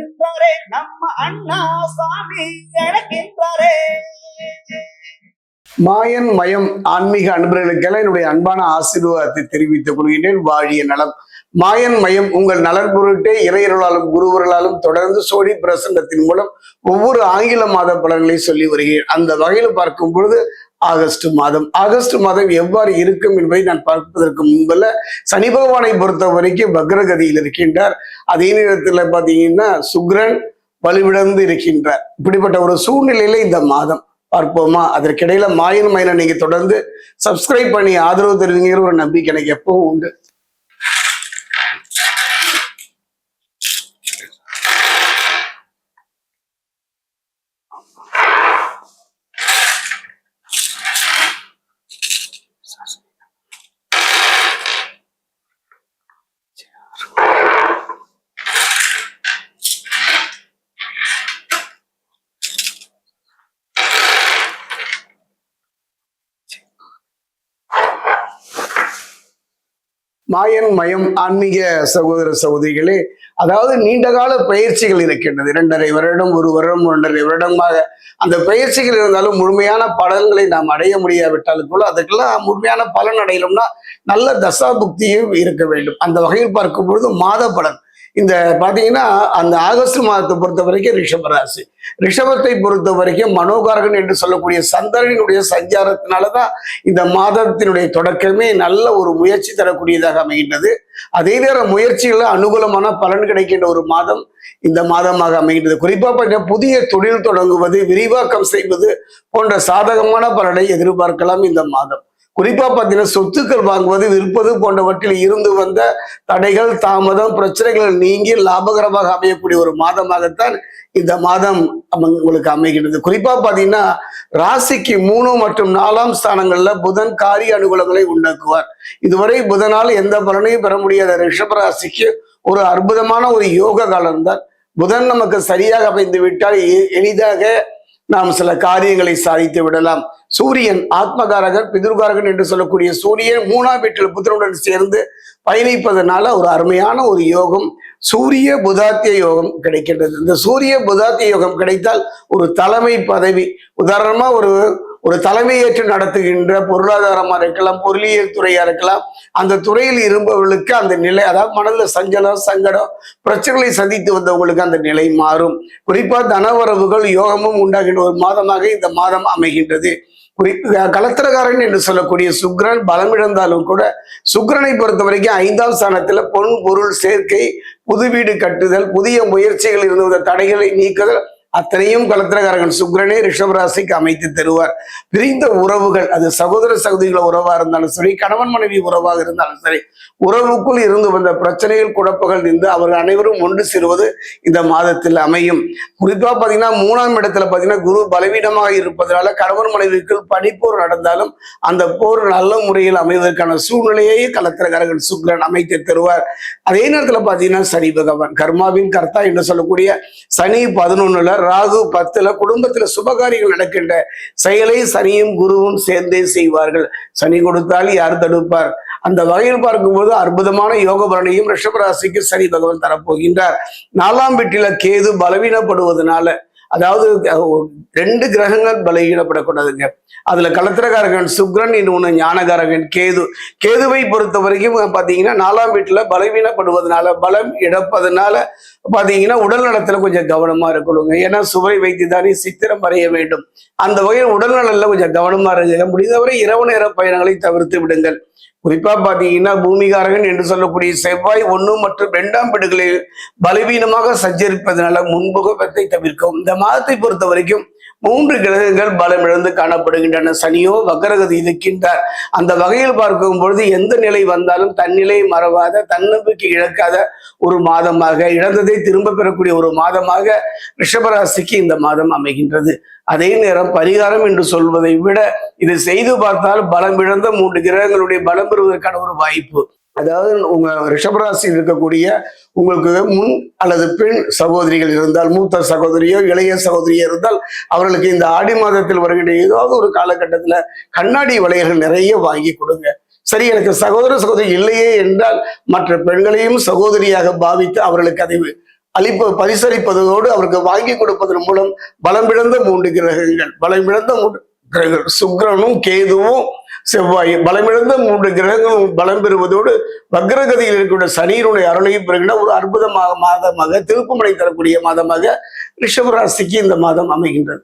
அழைக்கின்றாரே நம்ம அண்ணா சாமி அழைக்கின்றாரே. மாயன் மயம் ஆன்மீக அன்பர்களுக்கெல்லாம் என்னுடைய அன்பான ஆசீர்வாதத்தை தெரிவித்துக் கொள்கின்றேன். வாழிய நலம். மாயன் மயம் உங்கள் நலன் பொருட்டே இறையர்களாலும் குருவர்களாலும் தொடர்ந்து சோழி பிரசன்னத்தின் மூலம் ஒவ்வொரு ஆங்கில மாத பலன்களை சொல்லி வருகிறேன். அந்த வகையில் பார்க்கும் பொழுது ஆகஸ்ட் மாதம் எவ்வாறு இருக்கும் என்பதை நான் பார்ப்பதற்கு முன்பல்ல, சனி பகவானை பொறுத்த வரைக்கும் வக்ரகதியில் இருக்கின்றார். அதே நேரத்தில் பார்த்தீங்கன்னா சுக்கிரன் வலுவிழந்து இருக்கின்றார். இப்படிப்பட்ட ஒரு சூழ்நிலையில இந்த மாதம் பார்ப்போமா? அதற்கிடையில மாயன் மயனை நீங்க தொடர்ந்து சப்ஸ்கிரைப் பண்ணி ஆதரவு தருவீங்கிற ஒரு நம்பிக்கை எனக்கு எப்பவும் உண்டு. மாயன் மயம் ஆன்மீக சகோதர சகோதரிகளே, அதாவது நீண்டகால பயிற்சிகள் இருக்கின்றது. 2.5 வருடம், 1 வருடம், 1.5 வருடமாக அந்த பயிற்சிகள் இருந்தாலும் முழுமையான பலன்களை நாம் அடைய முடியாவிட்டாலும் கூட அதுக்கெல்லாம் முழுமையான பலன் அடையணும்னா நல்ல தசாபுக்தியும் இருக்க வேண்டும். அந்த வகையில் பார்க்கும் பொழுது மாத பலன் இந்த பாத்தீங்கன்னா அந்த ஆகஸ்ட் மாதத்தை பொறுத்த வரைக்கும் ரிஷபராசி, ரிஷபத்தை பொறுத்த வரைக்கும் மனோகாரகன் என்று சொல்லக்கூடிய சந்திரனுடைய சஞ்சாரத்தினாலதான் இந்த மாதத்தினுடைய தொடக்கமே நல்ல ஒரு முயற்சி தரக்கூடியதாக அமைகின்றது. அதே நேரம் முயற்சிகள் அனுகூலமான பலன் கிடைக்கின்ற ஒரு மாதம் இந்த மாதமாக அமைகின்றது. குறிப்பா பார்த்தீங்கன்னா புதிய தொழில் தொடங்குவது, விரிவாக்கம் செய்வது போன்ற சாதகமான பலனை எதிர்பார்க்கலாம் இந்த மாதம். குறிப்பா பார்த்தீங்கன்னா சொத்துக்கள் வாங்குவது, விற்பது போன்றவற்றில் இருந்து வந்த தடைகள், தாமதம், பிரச்சனைகள் நீங்கி லாபகரமாக அமையக்கூடிய ஒரு மாதமாகத்தான் இந்த மாதம் உங்களுக்கு அமைகின்றது. குறிப்பா பார்த்தீங்கன்னா ராசிக்கு 3 மற்றும் 4ஆம் ஸ்தானங்கள்ல புதன் காரிய அனுகூலங்களை உண்டாக்குவார். இதுவரை புதனால் எந்த பலனையும் பெற முடியாத ரிஷபராசிக்கு ஒரு அற்புதமான ஒரு யோக காலம்தான். புதன் நமக்கு சரியாக அமைந்து விட்டால் எளிதாக நாம் சில காரியங்களை சாதித்து விடலாம். சூரியன் ஆத்மகாரகன், பிதுர்காரகன் என்று சொல்லக்கூடிய சூரியன் 3ஆம் வீட்டில் புதனுடன் சேர்ந்து பயணிப்பதனால ஒரு அருமையான ஒரு யோகம் சூரிய புதாத்திய யோகம் கிடைக்கின்றது. இந்த சூரிய புதாத்திய யோகம் கிடைத்தால் ஒரு தலைமை பதவி, உதாரணமா ஒரு தலைமையேற்று நடத்துகின்ற பொருளாதாரமா இருக்கலாம், பொருளியல் துறையா இருக்கலாம், அந்த துறையில் இருப்பவர்களுக்கு அந்த நிலை, அதாவது மனதில் சஞ்சலம், சங்கடம், பிரச்சனைகளை சந்தித்து வந்தவங்களுக்கு அந்த நிலை மாறும். குறிப்பா தனவரவுகள் யோகமும் உண்டாகின்ற ஒரு மாதமாக இந்த மாதம் அமைகின்றது. கலத்திரகாரன் என்று சொல்லக்கூடிய சுக்கிரன் பலம் இழந்தாலும் கூட சுக்கிரனை பொறுத்த வரைக்கும் 5ஆம் ஸ்தானத்துல பொன் பொருள் சேர்க்கை, புது வீடு கட்டுதல், புதிய முயற்சிகள் இருந்த தடைகளை நீக்குதல் அத்தனையும் கலத்திரகாரகன் சுக்கிரனே ரிஷபராசிக்கு அமைத்து தருவார். பிரிந்த உறவுகள், அது சகோதர சகோதரிகள உறவா இருந்தாலும் சரி, கணவன் மனைவி உறவாக இருந்தாலும் சரி, உறவுக்குள் இருந்து வந்த பிரச்சனைகள், குழப்பங்கள் இருந்து அவர்கள் அனைவரும் ஒன்று சேருவது இந்த மாதத்தில் அமையும். குறிப்பா பாத்தீங்கன்னா 3ஆம் இடத்துல பாத்தீங்கன்னா குரு பலவீனமாக இருப்பதனால கணவன் மனைவிக்குள் பனிப்போர் நடந்தாலும் அந்த போர் நல்ல முறையில் அமைவதற்கான சூழ்நிலையை கலத்திரகாரகன் சுக்கிரன் அமைத்து தருவார். அதே நேரத்துல பாத்தீங்கன்னா சனி பகவான் கர்மாவின் கர்த்தா என்று சொல்லக்கூடிய சனி 11ல, ராகு 10ல, குடும்பத்துல சுபகாரியங்கள் நடக்கின்ற செயலை சனியும் குருவும் சேர்ந்தே செய்வார்கள். சனி கொடுத்தால் யார் தடுப்பார்? அந்த வகையில் பார்க்கும்போது அற்புதமான யோக பலனையும் ரிஷபராசிக்கு சனி பகவான் தரப்போகின்றார். 4ஆம் வீட்டில கேது பலவீனப்படுவதனால, அதாவது 2 கிரகங்கள் பலவீனப்படக்கூடாதுங்க. அதுல கலத்திரகாரகன் சுக்கிரன், இன்னொன்னு ஞானகாரகன் கேது. கேதுவை பொறுத்த வரைக்கும் பாத்தீங்கன்னா 4ஆம் வீட்டுல பலவீனப்படுவதனால, பலம் இழப்பதனால பாத்தீங்கன்னா உடல் நலத்துல கொஞ்சம் கவனமா இருக்கணுங்க. ஏன்னா சுவை வைத்துதானே சித்திரம் வரைய வேண்டும். அந்த வகையில் உடல் நலன்ல கொஞ்சம் கவனமா இருக்க, முடிந்தவரை இரவு நேர பயணங்களை தவிர்த்து விடுங்கள். குறிப்பா பாத்தீங்கன்னா பூமிகாரகன் என்று சொல்லக்கூடிய செவ்வாய் 1 மற்றும் 2ஆம் வீடுகளில் பலவீனமாக சஞ்சரிப்பதனால முன்புகத்தை தவிர்க்கவும். இந்த மாதத்தை பொறுத்த வரைக்கும் 3 கிரகங்கள் பலம் இழந்து காணப்படுகின்றன. சனியோ வக்ரகதி இருக்கின்றார். அந்த வகையில் பார்க்கும் பொழுது எந்த நிலை வந்தாலும் தன்னிலை மறவாத, தன்னம்பிக்கை இழக்காத ஒரு மாதமாக, இழந்ததை திரும்ப பெறக்கூடிய ஒரு மாதமாக ரிஷபராசிக்கு இந்த மாதம் அமைகின்றது. அதே நேரம் பரிகாரம் என்று சொல்வதை விட இது செய்து பார்த்தால் பலம் இழந்த 3 கிரகங்களுடைய பலம் பெறுவதற்கான ஒரு வாய்ப்பு. அதாவது உங்க ரிஷபராசியில் இருக்கக்கூடிய உங்களுக்கு முன் அல்லது பெண் சகோதரிகள் இருந்தால், மூத்த சகோதரியோ இளைய சகோதரியோ இருந்தால் அவர்களுக்கு இந்த ஆடி மாதத்தில் வருகின்ற ஏதாவது ஒரு காலகட்டத்துல கண்ணாடி வளையல்கள் நிறைய வாங்கி கொடுங்க. சரி, எனக்கு சகோதர சகோதரி இல்லையே என்றால் மற்ற பெண்களையும் சகோதரியாக பாவித்து அவர்களுக்கு அதை பரிசளிப்பதோடு அவருக்கு வாங்கி கொடுப்பதன் மூலம் பலமிழந்த 3 கிரகங்கள், பலமிழந்த 3 கிரகங்கள் சுக்கிரனும் கேதுவும் செவ்வாய், பலமிழந்த 3 கிரகங்களும் பலம் பெறுவதோடு வக்ரகதியில் இருக்கக்கூடிய சனியினுடைய அருளையும் பெறுகின்ற ஒரு அற்புதமாக மாதமாக, திருப்புமுனை தரக்கூடிய மாதமாக ரிஷபராசிக்கு இந்த மாதம் அமைகின்றது.